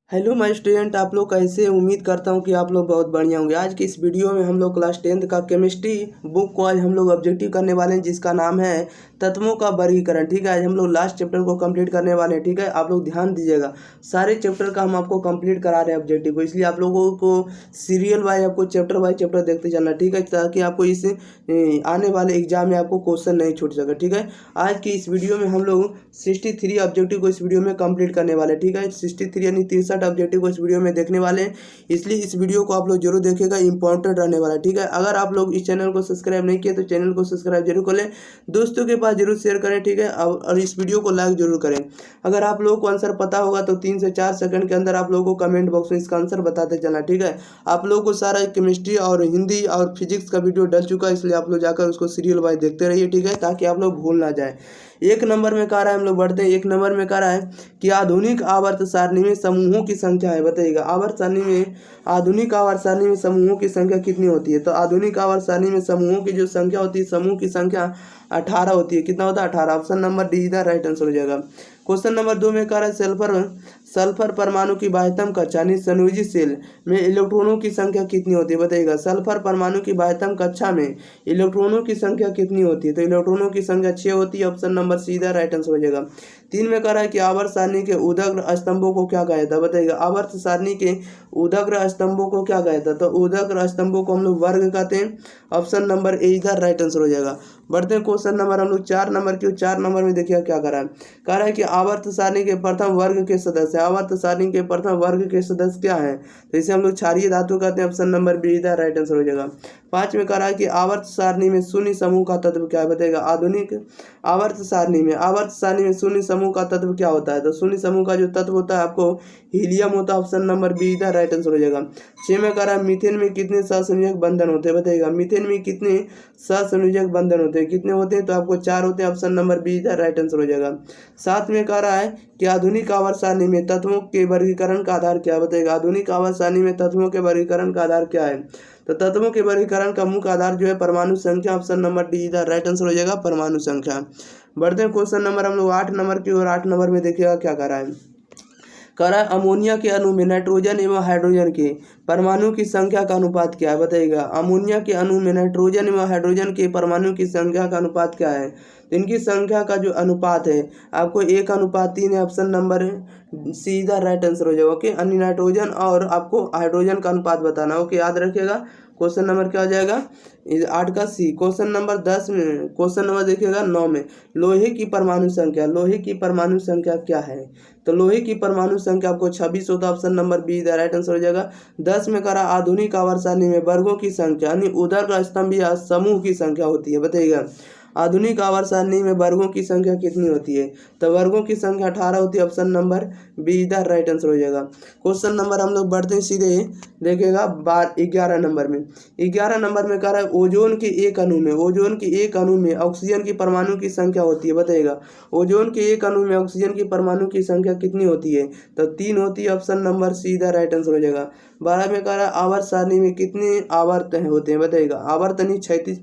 Hello my student, आप लोग कैसे? उम्मीद करता हूँ कि आप लोग बहुत बढ़िया होंगे। आज की इस वीडियो में हम लोग क्लास 10th का केमिस्ट्री बुक को आज हम लोग ऑब्जेक्टिव करने वाले हैं, जिसका नाम है तत्वों का वर्गीकरण। ठीक है, आज हम लोग लास्ट चैप्टर को कंप्लीट करने वाले हैं। ठीक है, आप लोग ध्यान दीजिएगा, सारे चैप्टर का हम आपको कंप्लीट करा रहे हैं ऑब्जेक्टिव को, इसलिए आप लोगों को सीरियल वाइज आपको चैप्टर वाइज चैप्टर देखते चलना। ठीक है, ताकि आपको इस आने वाले एग्जाम में आपको क्वेश्चन नहीं छूट सके। ठीक है, आज की इस वीडियो में हम लोग 63 ऑब्जेक्टिव को इस वीडियो में कंप्लीट करने वाले हैं। ठीक है, 63 यानी 63 ऑब्जेक्टिव को इस वीडियो में देखने वाले हैं, इसलिए इस वीडियो को आप लोग जरूर देखेगा, इंपॉर्टेंट रहने वाला है। ठीक है, अगर आप लोग इस चैनल को सब्सक्राइब नहीं किए तो चैनल को सब्सक्राइब जरूर करें, दोस्तों के पास जरूर शेयर करें। ठीक है, और इस वीडियो को लाइक जरूर करें। अगर आप लोगों को आंसर पता होगा तो 3 से 4 सेकंड के अंदर आप लोगों को कमेंट बॉक्स में इसका आंसर बताते चलना। ठीक है, आप लोगों को सारा केमिस्ट्री और हिंदी और फिजिक्स का वीडियो डल चुका है, इसलिए आप लोग जाकर उसको सीरियल वाइज देखते रहिए। ठीक है, ताकि आप लोग भूल ना जाए। एक नंबर में कह रहा है, हम लोग बढ़ते हैं। एक नंबर में कह रहा है कि आधुनिक आवर्त सारणी में समूहों की संख्या है, बताइएगा। आवर्त सारणी में आधुनिक आवर्त सारणी में समूहों की संख्या कितनी होती है? तो आधुनिक आवर्त सारणी में समूहों की जो संख्या होती है, समूह की संख्या 18 होती है। कितना होता है? 18। ऑप्शन नंबर डी इधर राइट आंसर हो जाएगा। क्वेश्चन नंबर 2 में कह रहा है सल्फर परमाणु की बाह्यतम कक्षा यानी संयोजी सेल में इलेक्ट्रॉनों की संख्या कितनी होती है? बताइएगा। सल्फर परमाणु की बाह्यतम कक्षा में इलेक्ट्रॉनों की संख्या कितनी होती है? तो इलेक्ट्रॉनों की संख्या 6 होती है। ऑप्शन नंबर सी इधर राइट आंसर हो जाएगा। 3 में कह रहा है कि आवर्त सारणी के उदग्र स्तंभों को क्या कहा जाता है? बताइएगा। आवर्त सारणी के उदग्र स्तंभों को क्या कहा जाता है? तो उदग्र स्तंभों को हम लोग वर्ग कहते हैं। ऑप्शन नंबर ए इधर राइट आंसर हो जाएगा। बढ़ते हैं क्वेश्चन नंबर हम लोग 4 नंबर की। 4 नंबर में देखिए क्या कह रहा है। कह रहा है कि आवर्त सारणी के प्रथम वर्ग के सदस्य, आवर्त सारणी के प्रथम वर्ग के सदस्य क्या है? तो इसे हम लोग क्षारीय धातु कहते हैं। ऑप्शन नंबर बी इधर राइट आंसर हो जाएगा। 5 में कह रहा है कि आवर्त सारणी में शून्य समूह का तत्व क्या है? बताएगा। आधुनिक आवर्त सारणी में शून्य समूह का तत्व क्या होता है? तो शून्य समूह का जो तत्व होता है आपको हीलियम होता है। ऑप्शन नंबर बी इधर राइट आंसर हो जाएगा। 6 में कह रहा है मीथेन में कितने सहसंयोजक बंधन होते हैं? बताइएगा। मीथेन में कितने सहसंयोजक बंधन होते हैं? कितने होते हैं? तो आपको 4 होते हैं। ऑप्शन नंबर बी इधर राइट आंसर हो जाएगा। 7 में कह रहा है कि आधुनिक आवर्त सारणी में तत्वों के वर्गीकरण का आधार क्या? बताएगा। आधुनिक आवर्त सारणी में तत्वों के वर्गीकरण का आधार क्या है? तो तत्वों के वर्गीकरण का मुख्य आधार जो है परमाणु संख्या। ऑप्शन नंबर डी इधर राइट आंसर हो जाएगा, परमाणु संख्या। बढ़ते हैं क्वेश्चन नंबर हम लोग 8 नंबर की और 8 नंबर में देखिएगा क्या कर रहा है। कह रहा है अमोनिया के अणु में नाइट्रोजन एवं हाइड्रोजन के परमाणु की संख्या का अनुपात क्या है? बताइएगा। अमोनिया के अणु में नाइट्रोजन एवं हाइड्रोजन के परमाणु की संख्या का अनुपात क्या है? तो इनकी संख्या का जो अनुपात है आपको 1:3 है। ऑप्शन नंबर सीधा राइट आंसर हो जाएगा। ओके, अन्य नाइट्रोजन और आपको हाइड्रोजन का अनुपात बताना। ओके, याद रखिएगा। क्वेश्चन नंबर क्या हो जाएगा? 8 का सी। क्वेश्चन नंबर 10 में, क्वेश्चन नंबर देखिएगा 9 में, लोहे की परमाणु संख्या, लोहे की परमाणु संख्या क्या है? तो लोहे की परमाणु संख्या आपको 26 होता है। Option number be the right answer हो जाएगा। 10 में करा आधुनिक आवर्त सारणी में वर्गों की संख्या यानी ऊर्ध्वाधर स्तंभ या समूह की संख्या होती है। बताइएगा। आधुनिक आवर्त सारणी में वर्गों की संख्या कितनी होती है? तो वर्गों की संख्या 18 होती है। ऑप्शन नंबर बी इधर राइट आंसर हो जाएगा। क्वेश्चन नंबर हम लोग बढ़ते हैं सीधे देखिएगा 11 नंबर में। 11 नंबर में कह रहा है ओजोन के एक अणु में ऑक्सीजन की परमाणु की संख्या होती है। बताइएगा। ओजोन के एक अणु में ऑक्सीजन की परमाणु की संख्या कितनी होती है? तो 3 होती है। ऑप्शन नंबर सी इधर राइट आंसर हो जाएगा। 12 में कह रहा है आवर्त सारणी में कितने आवर्त होते हैं? बताइएगा। आवर्त यानी 36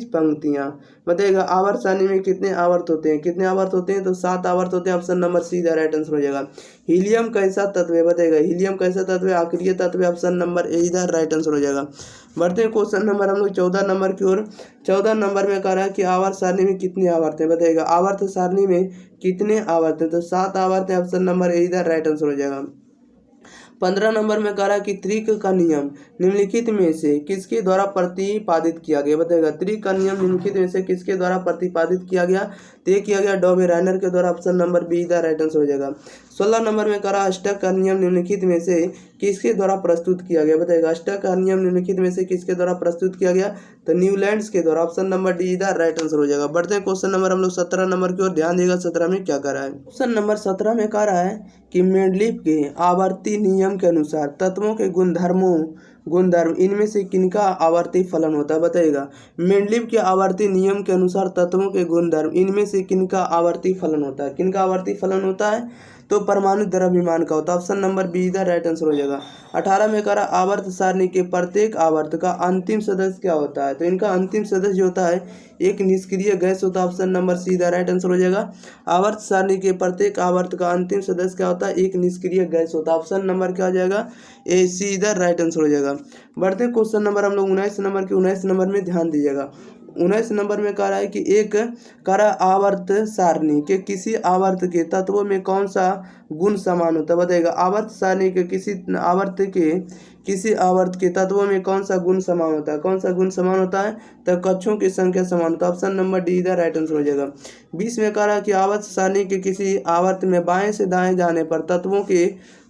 पंक्तियां। बताइएगा। आवर्त सारणी में कितने आवर्त होते हैं? कितने आवर्त होते हैं? तो 7 आवर्त होते हैं। ऑप्शन नंबर सी इधर राइट आंसर हो जाएगा। हीलियम कैसा तत्व है? बताइएगा। हीलियम कैसा तत्व है? अक्रिय तत्व है। ऑप्शन नंबर ए इधर राइट आंसर हो जाएगा। बढ़ते हैं क्वेश्चन नंबर हम लोग 14 नंबर की ओर। 14 नंबर में कह रहा है कि आवर्त सारणी में कितने आवर्त हैं? बताइएगा। आवर्त सारणी में कितने आवर्त हैं? तो 7 आवर्त है। ऑप्शन नंबर ए इधर राइट आंसर हो जाएगा। 15 नंबर में कह रहा है कि त्रिक का नियम निम्नलिखित में से किसके द्वारा प्रतिपादित किया गया? बताएगा। त्रिक का नियम निम्नलिखित में से किसके द्वारा प्रतिपादित किया गया? तय किया गया डॉबेराइनर के द्वारा। Option number be the right answer हो जाएगा। 16 नंबर में कह रहा है अष्टक का नियम निम्नलिखित में से किसके द्वारा प्रस्तुत किया गया? बताएगा। अष्टक का नियम निम्नलिखित में से किसके द्वारा प्रस्तुत किया गया? तो न्यूलैंड्स के द्वारा। ऑप्शन नंबर डी इधर राइट आंसर हो जाएगा। बढ़ते हैं क्वेश्चन नंबर हम लोग 17 नंबर की ओर। ध्यान देगा 17 में क्या कर रहा है। क्वेश्चन नंबर 17 में कह रहा है कि मेंडलीव के आवर्ती नियम के अनुसार तत्वों के गुणधर्म इनमें से किनका आवर्ती फलन होता है? बताइएगा। मेंडलीव के आवर्ती नियम के अनुसार तत्वों के गुणधर्म इनमें से किनका आवर्ती फलन होता है? किनका आवर्ती फलन होता है? तो परमाणु द्रव्यमान का होता है। ऑप्शन नंबर बी इधर राइट आंसर हो जाएगा। 18 में कह रहा आवर्त सारणी के प्रत्येक आवर्त का अंतिम सदस्य क्या होता है? तो इनका अंतिम सदस्य जो होता है एक निष्क्रिय गैस होता है। ऑप्शन नंबर सी इधर राइट आंसर हो जाएगा। आवर्त सारणी के प्रत्येक आवर्त का अंतिम सदस्य क्या होता है? एक निष्क्रिय गैस होता है। ऑप्शन नंबर क्या हो जाएगा? ए सी इधर राइट आंसर हो जाएगा। बढ़ते हैं क्वेश्चन नंबर हम लोग 19 नंबर के 19 नंबर में ध्यान दीजिएगा। 19 नंबर में कह रहा है कि एक कह रहा आवर्त सारणी के किसी आवर्त के तत्वों में कौन सा गुण समान होता है? बताइएगा। आवर्त सारणी के किसी आवर्त के तत्वों में कौन सा गुण समान होता है? कौन सा गुण समान होता है? तो कक्षों की संख्या समान होता है। ऑप्शन नंबर डी इधर राइट आंसर हो जाएगा। 20 में कह रहा है कि आवर्त सारणी के किसी आवर्त में बाएं से दाएं जाने पर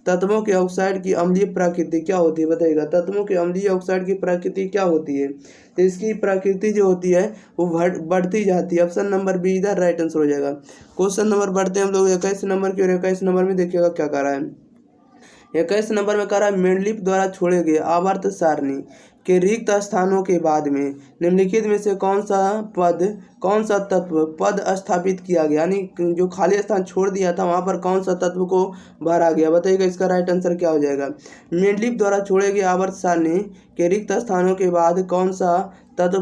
तत्वों के ऑक्साइड की अम्लीय प्रकृति क्या होती है? बताइएगा। तत्वों के अम्लीय ऑक्साइड की प्रकृति क्या होती है? तो इसकी प्रकृति जो होती है वो बढ़ती जाती है। ऑप्शन नंबर बी इधर राइट आंसर हो जाएगा। क्वेश्चन नंबर बढ़ते हैं हम लोग 21 नंबर की, और 21 नंबर में देखिएगा क्या कह रहा है। 21 नंबर में कह रहा है मेंडलीफ द्वारा छोड़े गए आवर्त सारणी के रिक्त स्थानों के बाद में निम्नलिखित में से कौन सा तत्व पद स्थापित किया गया? यानी जो खाली स्थान छोड़ दिया था वहां पर कौन सा तत्व को भरा गया? बताइएगा। इसका राइट आंसर क्या हो जाएगा? मेंडलीफ द्वारा छोड़े गए आवर्त सारणी के रिक्त स्थानों के बाद कौन सा तत्व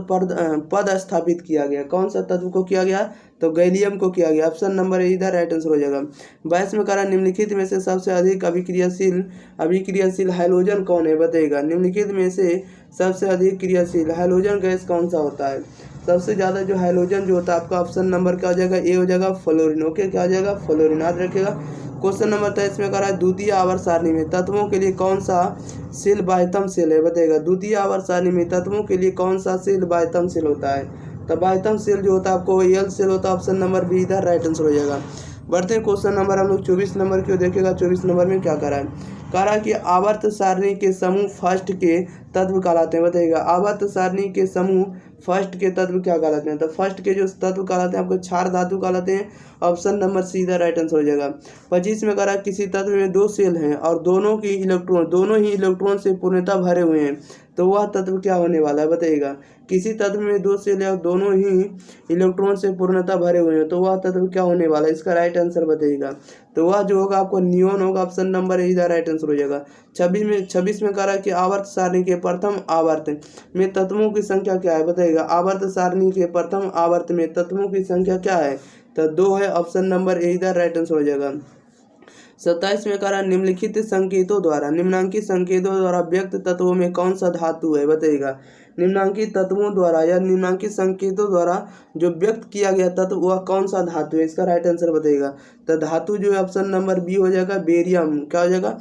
पद स्थापित किया गया? कौन सा तत्व को किया गया? तो गैलियम को किया गया। ऑप्शन नंबर इधर राइट आंसर हो जाएगा। 22 में कह रहा निम्नलिखित में से सबसे अधिक अभिक्रियाशील हाइड्रोजन कौन है? बताइएगा। निम्नलिखित में से सबसे अधिक क्रियाशील हाइड्रोजन गैस कौन सा होता है? सबसे ज़्यादा जो हाइड्रोजन जो होता है आपका ऑप्शन नंबर क्या हो जाएगा? ए हो जाएगा फ्लोरीन। ओके, क्या हो जाएगा? फ्लोरीन। याद रखिएगा। क्वेश्चन नंबर 23 में कह रहा है द्वितीय आवर्त सारणी में तत्वों के लिए कौन सा सेल बाह्यतम सेल है? बताइएगा। द्वितीय आवर्त सारणी में तत्वों के लिए कौन सा सेल बाह्यतम सेल होता है? तो बाह्यतम सेल जो होता है आपको एल सेल होता है। ऑप्शन नंबर बी इधर राइट आंसर हो जाएगा। बढ़ते हैं क्वेश्चन नंबर हम लोग 24 नंबर की, देखिएगा 24 नंबर में क्या कह रहा है। कह रहा है कि आवर्त सारणी के समूह फर्स्ट के तत्व कहलाते हैं। बताइएगा। आवर्त सारणी के समूह फर्स्ट के तत्व क्या कहलाते हैं? तो फर्स्ट के जो तत्व कहलाते हैं आपको क्षार धातु कहलाते हैं। ऑप्शन नंबर सी इधर राइट आंसर हो जाएगा। 25 में कह रहा है किसी तत्व में दो सेल हैं और दोनों ही इलेक्ट्रॉन से पूर्णतः भरे हुए हैं, तो वह तत्व क्या होने वाला है? बताइएगा। किसी तत्व में दो सेल है और दोनों ही इलेक्ट्रॉन से पूर्णतः भरे हुए हैं, तो वह तत्व क्या होने वाला है? इसका राइट आंसर बताइएगा। तो वह जो होगा आपको नियोन होगा। ऑप्शन नंबर इधर राइट आंसर हो जाएगा। 26 में कह रहा है कि आवर्त सारणी के प्रथम आवर्त में तत्वों की संख्या क्या है? बताइएगा। आवर्त सारणी के प्रथम आवर्त में तत्वों की संख्या क्या है? तो 2 है। ऑप्शन नंबर ए इधर राइट आंसर हो जाएगा। 27 में कह रहा है निम्नलिखित निम्नांकित संकेतों द्वारा व्यक्त तत्वों में कौन सा धातु है? बताइएगा। निम्नांकित तत्वों द्वारा या निम्नांकित संकेतों द्वारा जो व्यक्त किया गया तत्व वह कौन सा धातु है? इसका राइट आंसर बताइएगा। तो धातु जो है ऑप्शन नंबर बी हो जाएगा बेरियम। क्या हो जाएगा?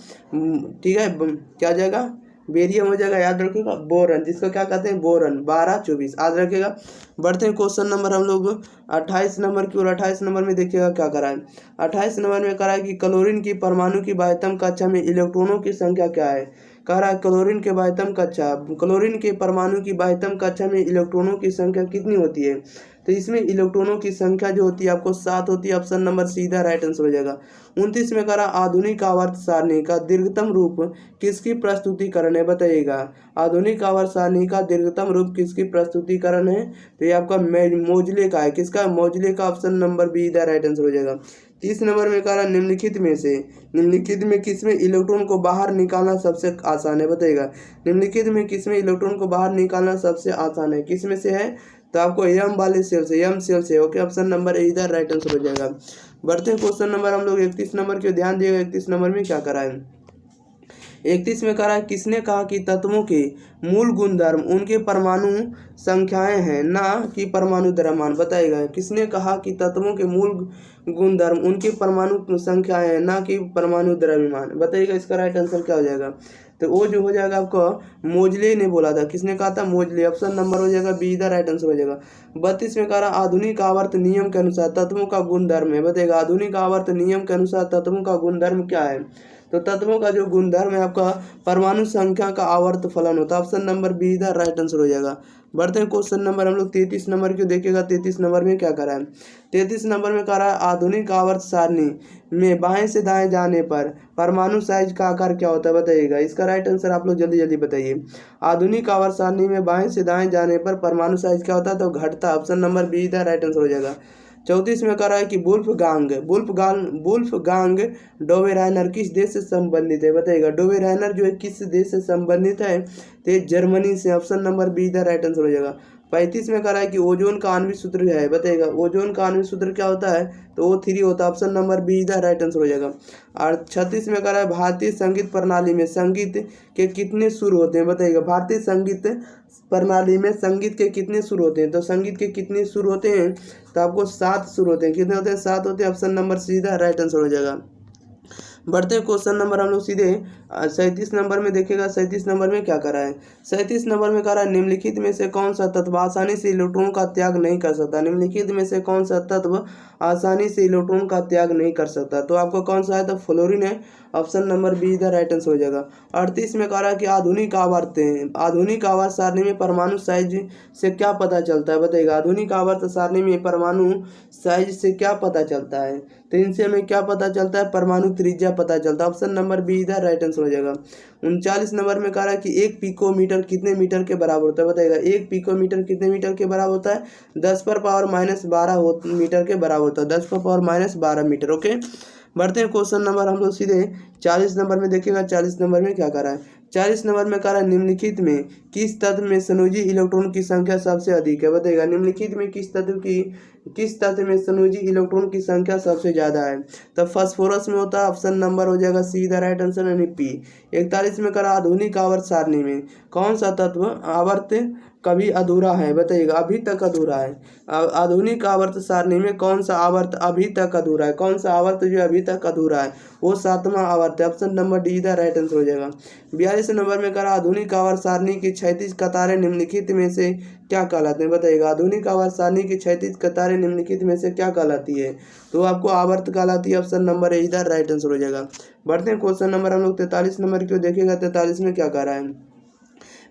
ठीक है, क्या हो जाएगा? बेरियम हो जाएगा। याद रखिएगा। बोरन, जिसको क्या कहते हैं? बोरन। 12 24 याद रखिएगा। बढ़ते हैं क्वेश्चन नंबर हम लोग 28 नंबर की, और 28 नंबर में देखिएगा क्या करा है। 28 नंबर में करा है कि क्लोरीन की परमाणु की बाह्यतम कक्षा में इलेक्ट्रॉनों की संख्या क्या है? कह रहा है क्लोरीन के परमाणु की बाह्यतम कक्षा में इलेक्ट्रॉनों की संख्या कितनी होती है? तो इसमें इलेक्ट्रॉनों की संख्या जो होती है आपको 7 होती है। ऑप्शन नंबर सीधा राइट आंसर हो जाएगा। 29 में कह रहा आधुनिक आवर्त सारणी का दीर्घतम रूप किसकी प्रस्तुतिकरण है? बताइएगा। आधुनिक आवर्त सारणी का दीर्घतम रूप किसकी प्रस्तुतिकरण है? तो ये आपका मोजले का है। किसका? मोजले का। ऑप्शन नंबर बी इधर राइट आंसर हो जाएगा। 30 नंबर में कह रहा निम्नलिखित में किसमें इलेक्ट्रॉन को बाहर निकालना सबसे आसान है? बताइएगा। निम्नलिखित में किसमें इलेक्ट्रॉन को बाहर निकालना सबसे आसान है? किसमें से है? तो आपको एम वाले सेल से। ओके, ऑप्शन नंबर इधर राइट आंसर हो जाएगा। बढ़ते हैं क्वेश्चन नंबर हम लोग 31 नंबर के, ध्यान दिएगा। 31 नंबर में क्या करा है। 31 में कहा किसने कहा कि तत्वों के मूल गुणधर्म उनके परमाणु संख्याएं हैं, ना कि परमाणु द्रव्यमान? बताइएगा। किसने कहा कि तत्वों के मूल गुणधर्म उनके परमाणु संख्याएं हैं, ना कि परमाणु द्रव्यमान? बताइएगा। इसका राइट आंसर क्या हो जाएगा? तो वो जो हो जाएगा आपको मोजले ने बोला था। किसने कहा था? मोजले। ऑप्शन नंबर हो जाएगा बी इधर राइट आंसर हो जाएगा। 32 में कह रहा आधुनिक आवर्त नियम के अनुसार तत्वों का गुणधर्म है। बताइएगा। आधुनिक आवर्त नियम के अनुसार तत्वों का गुणधर्म क्या है? तो तत्वों का जो गुणधर्म है आपका परमाणु संख्या का आवर्त फलन होता है। ऑप्शन नंबर बी इधर राइट आंसर हो जाएगा। बढ़ते हैं क्वेश्चन नंबर हम लोग 33 नंबर की, देखिएगा 33 नंबर में क्या करा है। 33 नंबर में कह रहा है आधुनिक आवर्त सारणी में बाएं से दाएं जाने पर परमाणु साइज का आकार क्या होता है? बताइएगा। इसका राइट आंसर आप लोग जल्दी जल्दी बताइए। आधुनिक आवर्त सारणी में बाएं से दाएं जाने पर परमाणु साइज क्या होता है? तो घटता। ऑप्शन नंबर बी इधर राइट आंसर हो जाएगा। 34 में कह रहा है कि वुल्फगांग डोबेराइनर किस देश से संबंधित है, बताइएगा। डोबेराइनर जो है किस देश से संबंधित है, तो जर्मनी से। ऑप्शन नंबर बी इधर राइट आंसर हो जाएगा। 35 में कह रहा है कि ओजोन का आणविक सूत्र क्या है, बताइएगा। ओजोन का आणविक सूत्र क्या होता है, तो O3 होता है। ऑप्शन नंबर बी इधर राइट आंसर हो जाएगा। और 36 में कह रहा है भारतीय संगीत प्रणाली में संगीत के कितने सुर होते हैं, बताइएगा। भारतीय संगीत प्रणाली में संगीत के कितने सुर होते हैं, तो संगीत के कितने सुर होते हैं, तो आपको 7 सुर होते हैं। कितने होते हैं, 7 होते हैं। ऑप्शन नंबर सीधा राइट आंसर हो जाएगा। बढ़ते हैं क्वेश्चन नंबर हम लोग सीधे 37 नंबर में देखेगा। 37 नंबर में क्या करा है, 37 नंबर में कह रहा है निम्नलिखित में से कौन सा तत्व आसानी से इलेक्ट्रॉन का त्याग नहीं कर सकता। निम्नलिखित में से कौन सा तत्व आसानी से इलेक्ट्रॉन का त्याग नहीं कर सकता, तो आपको कौन सा है, तो फ्लोरीन है। ऑप्शन नंबर बी इधर राइट आंसर हो जाएगा। 38 में कह रहा है कि आधुनिक आवर्त सारणी में परमाणु साइज से क्या पता चलता है, बताइएगा। आधुनिक आवर्त सारणी में परमाणु साइज से क्या पता चलता है, तो इनसे हमें क्या पता चलता है, परमाणु त्रिज्या पता चलता है। ऑप्शन नंबर बी इधर राइट आंसर हो जाएगा। 39 नंबर में कह रहा है कि 1 पिकोमीटर कितने मीटर के बराबर होता है, बताइएगा। 1 पिकोमीटर कितने मीटर के बराबर होता है, 10⁻⁻12 मीटर के बराबर होता है। 10⁻⁻12 मीटर। ओके, बढ़ते हैं क्वेश्चन नंबर हम लोग सीधे 40 नंबर में देखिएगा। 40 नंबर में क्या कर रहा है, 40 नंबर में कह रहा है निम्नलिखित में किस तत्व में संयोजी इलेक्ट्रॉन की संख्या सबसे अधिक है, बताइएगा। निम्नलिखित में किस तत्व में संयोजी इलेक्ट्रॉन की संख्या सबसे ज्यादा है, तो फास्फोरस में होता है। ऑप्शन नंबर हो जाएगा सीधा राइट आंसर यानी पी। 41 में कह रहा आधुनिक आवर्त सारणी में कौन सा तत्व आवर्त कभी अधूरा है, बताइएगा। अभी तक अधूरा है। आधुनिक आवर्त सारणी में कौन सा आवर्त अभी तक अधूरा है, कौन सा आवर्त जो अभी तक अधूरा है, वो 7वां आवर्त है। ऑप्शन नंबर डी इधर राइट आंसर हो जाएगा। 42 नंबर में कहा आधुनिक आवर्त सारणी की 36 कतारें निम्नलिखित में से क्या कहलाते हैं, बताइएगा। आधुनिक आवर्त सारणी की 36 कतारें निम्नलिखित में से क्या कहलाती है, तो आपको आवर्त कहलाती है। ऑप्शन नंबर ए इधर राइट आंसर हो जाएगा। बढ़ते हैं क्वेश्चन नंबर हम लोग 43 नंबर की देखेगा। 43 में क्या कह रहा है,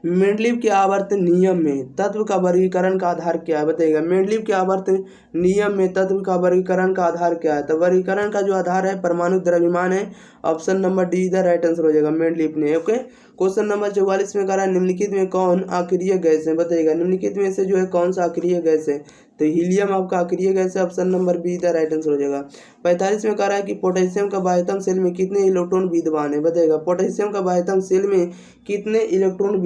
मेंडलीव के आवर्त नियम में तत्व का वर्गीकरण का आधार क्या है, बताइएगा। मेंडलीव के आवर्त नियम में तत्व का वर्गीकरण का आधार क्या है, तो वर्गीकरण का जो आधार है परमाणु द्रव्यमान है। ऑप्शन नंबर डी इधर राइट आंसर हो जाएगा, मेंडलीव ने। ओके, क्वेश्चन नंबर 44 में कह रहा है निम्नलिखित में कौन अक्रिय गैस है, बताइएगा। निम्नलिखित में से जो है कौन सा अक्रिय गैस है, तो हीलियम आपका अक्रिय गैस है। ऑप्शन नंबर बी इधर राइट आंसर हो जाएगा। 45 में कह रहा है कि पोटेशियम का बाह्यतम सेल में कितने इलेक्ट्रॉन विद्यमान है, बताइएगा। पोटेशियम का बाह्यतम सेल में कितने इलेक्ट्रॉन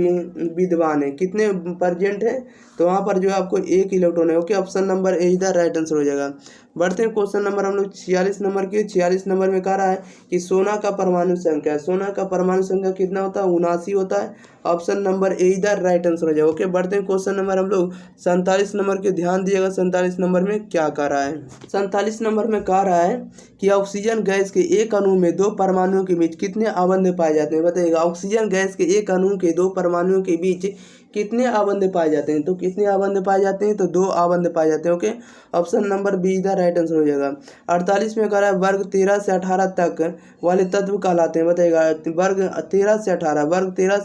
विद्यमान है, कितने प्रेजेंट है, तो वहाँ पर जो है आपको 1 इलेक्ट्रॉन है। ओके, ऑप्शन नंबर ए इधर राइट आंसर हो जाएगा। बढ़ते हैं क्वेश्चन नंबर हम लोग 46 नंबर की। 46 नंबर में कह रहा है कि सोना का परमाणु संख्या, सोना का परमाणु संख्या कितना होता है, 79 होता है। ऑप्शन नंबर ए इधर राइट आंसर हो जाएगा। ओके, बढ़ते हैं क्वेश्चन नंबर हम लोग 47 नंबर के, ध्यान दिएगा। 47 नंबर में क्या कह रहा है, 47 नंबर में कह रहा है कि ऑक्सीजन गैस के एक अणु में 2 परमाणुओं के बीच कितने आबंध पाए जाते हैं, बताइएगा। ऑक्सीजन गैस के एक अणु के 2 परमाणुओं के बीच कितने आबंध पाए जाते हैं, तो कितने आबंध पाए जाते हैं, तो 2 आबंध पाए जाते हैं। ओके, ऑप्शन नंबर बी इधर राइट आंसर हो जाएगा। 48 में कह रहा है वर्ग 13 से 18 तक वाले तत्व कहलाते हैं, बताइएगा। वर्ग 13 से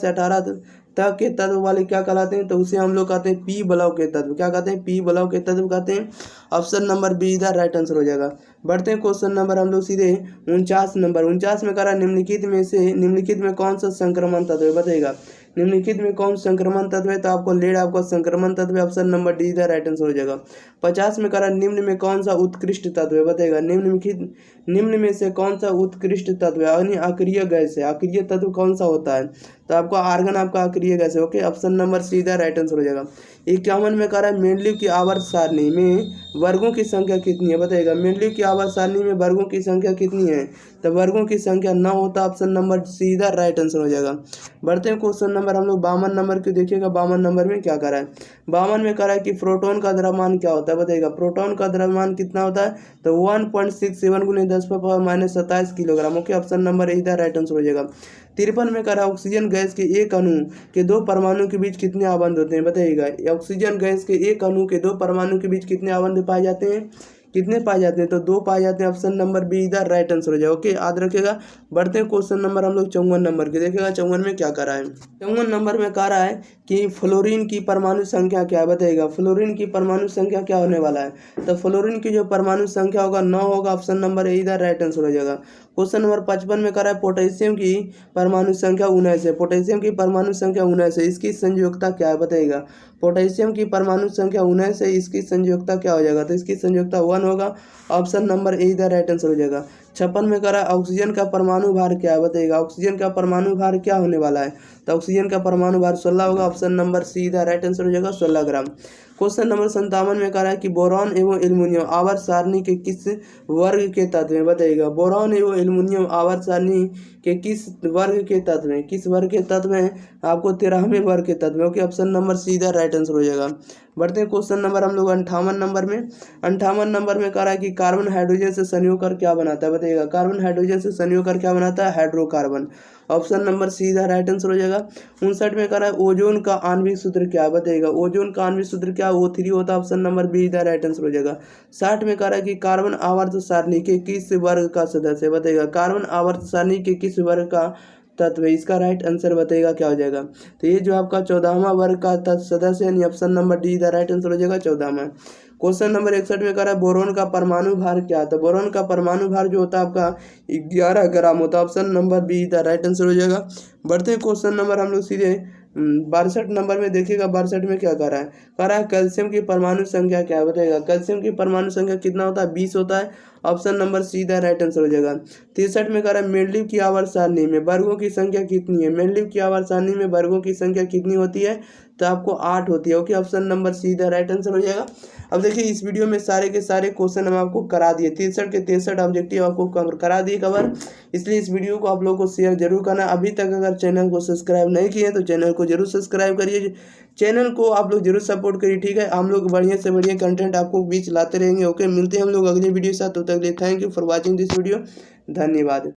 18 तक के तत्व वाले क्या कहलाते हैं, तो उसे हम लोग कहते हैं पी ब्लॉक के तत्व। क्या कहते हैं, पी ब्लॉक के तत्व कहते हैं। ऑप्शन नंबर बी इधर राइट आंसर हो जाएगा। बढ़ते हैं क्वेश्चन नंबर हम लोग सीधे 49 नंबर। 49 में कह रहा है निम्नलिखित में कौन सा संक्रमण तत्व है, बताइएगा। निम्नलिखित में कौन संक्रमण तत्व है, तो आपको लेड आपका संक्रमण तत्व है। ऑप्शन नंबर डी इधर राइट आंसर हो जाएगा। 50 में कह रहा है निम्न में कौन सा उत्कृष्ट तत्व है, बताइएगा। निम्न में से कौन सा उत्कृष्ट तत्व है, यानी अक्रिय गैस है। अक्रिय तत्व कौन सा होता है, तो आपका आर्गन आपका अक्रिय गैस है। ओके, ऑप्शन नंबर सी इधर राइट आंसर हो जाएगा। 51 में कह रहा है मेंडलीव की आवर्त सारणी में वर्गों की संख्या कितनी है, बताइएगा। मेंडलीव की आवर्त सारणी में वर्गों की संख्या कितनी है, तो वर्गों की संख्या 9 होता है। ऑप्शन नंबर सी इधर राइट आंसर हो जाएगा। बढ़ते हैं क्वेश्चन नंबर हम लोग 52 नंबर की देखिएगा। 52 नंबर में क्या कर रहा है, 52 में कह रहा है कि प्रोटॉन का द्रव्यमान क्या होता है, बताइएगा। प्रोटॉन का द्रव्यमान कितना होता है, तो 1.67 × 10⁻⁻27 किलोग्राम। ओके, ऑप्शन नंबर इधर राइट आंसर हो जाएगा। 53 में कह रहा है ऑक्सीजन गैस के एक अणु के 2 परमाणु के बीच कितने आबंध होते हैं, बताइएगा। ऑक्सीजन गैस के एक अणु के 2 परमाणु के बीच कितने आबंध पाए जाते हैं, कितने पाए जाते हैं, तो 2 पाए जाते हैं। ऑप्शन नंबर बी इधर राइट आंसर हो जाएगा। ओके, याद रखिएगा। बढ़ते हैं क्वेश्चन नंबर हम लोग 54 नंबर के देखिएगा। 54 में क्या कर रहा है, 54 नंबर में कह रहा है कि फ्लोरीन की परमाणु संख्या क्या है, बताइएगा। फ्लोरीन की परमाणु संख्या क्या होने वाला है, तो फ्लोरीन की जो परमाणु संख्या होगा 9 होगा। ऑप्शन नंबर ए इधर राइट आंसर हो जाएगा। क्वेश्चन नंबर 55 में कह रहा है पोटेशियम की परमाणु संख्या 19 है। पोटेशियम की परमाणु संख्या 19 है, इसकी संयोजकता क्या है बताइएगा। पोटेशियम की परमाणु संख्या 19 है, इसकी संयोजकता क्या हो जाएगा, तो इसकी संयोजकता 1 होगा। ऑप्शन नंबर ए इधर राइट आंसर हो जाएगा। 56 में कह रहा है ऑक्सीजन का परमाणु भार क्या है बताइएगा। ऑक्सीजन का परमाणु भार क्या होने वाला है, तो ऑक्सीजन का परमाणु भार 16 होगा। ऑप्शन नंबर सी इधर राइट आंसर हो जाएगा, 16 ग्राम। क्वेश्चन नंबर 57 में कह रहा है कि बोरॉन एवं एल्युमिनियम आवर्त सारणी के किस वर्ग के तत्व में बताइएगा। बोरॉन एवं एल्युमिनियम आवर्त सारणी के किस वर्ग के तत्व में, किस वर्ग के तत्व में, आपको 13वें वर्ग के तत्व में। ओके, ऑप्शन नंबर सी इधर राइट आंसर हो जाएगा। बढ़ते हैं क्वेश्चन नंबर हम लोग 58 नंबर में। 58 नंबर में कह रहा है कि कार्बन हाइड्रोजन से संयोग कर क्या बनाता है बताइएगा। कार्बन हाइड्रोजन से संयोग कर क्या बनाता है, हाइड्रोकार्बन। ऑप्शन नंबर सी इधर राइट आंसर हो जाएगा। 59 में कह रहा है ओजोन का आणविक सूत्र क्या है बताइएगा। ओजोन का आणविक सूत्र क्या O3 होता है। ऑप्शन नंबर बी इधर राइट आंसर हो जाएगा। 60 में कह रहा है कि कार्बन आवर्त सारणी के किस वर्ग का सदस्य है बताइएगा। कार्बन आवर्त सारणी के किस वर्ग का तत्व है, इसका राइट आंसर बताइएगा क्या हो जाएगा। तो ये जो आपका 14वां वर्ग का सदस्य है, ऑप्शन नंबर डी इधर राइट आंसर हो जाएगा, 14वां। क्वेश्चन नंबर 61 में कह रहा है बोरोन का परमाणु भार क्या है, तो बोरोन का परमाणु भार जो होता है आपका 11 ग्राम होता है। ऑप्शन नंबर बी इधर राइट आंसर हो जाएगा। बढ़ते हैं क्वेश्चन नंबर हम लोग सीधे 62 नंबर में देखिएगा। 62 में क्या कह रहा है कैल्शियम की परमाणु संख्या क्या है बताइएगा। कैल्शियम की परमाणु संख्या कितना होता है, 20 होता है। ऑप्शन नंबर सी इधर राइट आंसर हो जाएगा। 63 में कह रहा है मेंडलीव की आवर्त सारणी में वर्गों की संख्या कितनी है। मेंडलीव की आवर्त सारणी में वर्गों की संख्या कितनी होती है, तो आपको 8 होती है। ओके, ऑप्शन नंबर सी इधर राइट आंसर हो जाएगा। अब देखिए इस वीडियो में सारे के सारे क्वेश्चन हम आपको करा दिए, 63 के 63 ऑब्जेक्टिव आपको करा दिए कवर। इसलिए इस वीडियो को आप लोगों को शेयर जरूर करना। अभी तक अगर चैनल को सब्सक्राइब नहीं किए तो चैनल को जरूर सब्सक्राइब करिए। चैनल को आप लोग जरूर सपोर्ट करिए, ठीक है। हम लोग बढ़िया से बढ़िया कंटेंट आपको बीच लाते रहेंगे। ओके, मिलते हैं हम लोग अगले वीडियो के साथ। तब तक के लिए thank you for watching this video. धन्यवाद।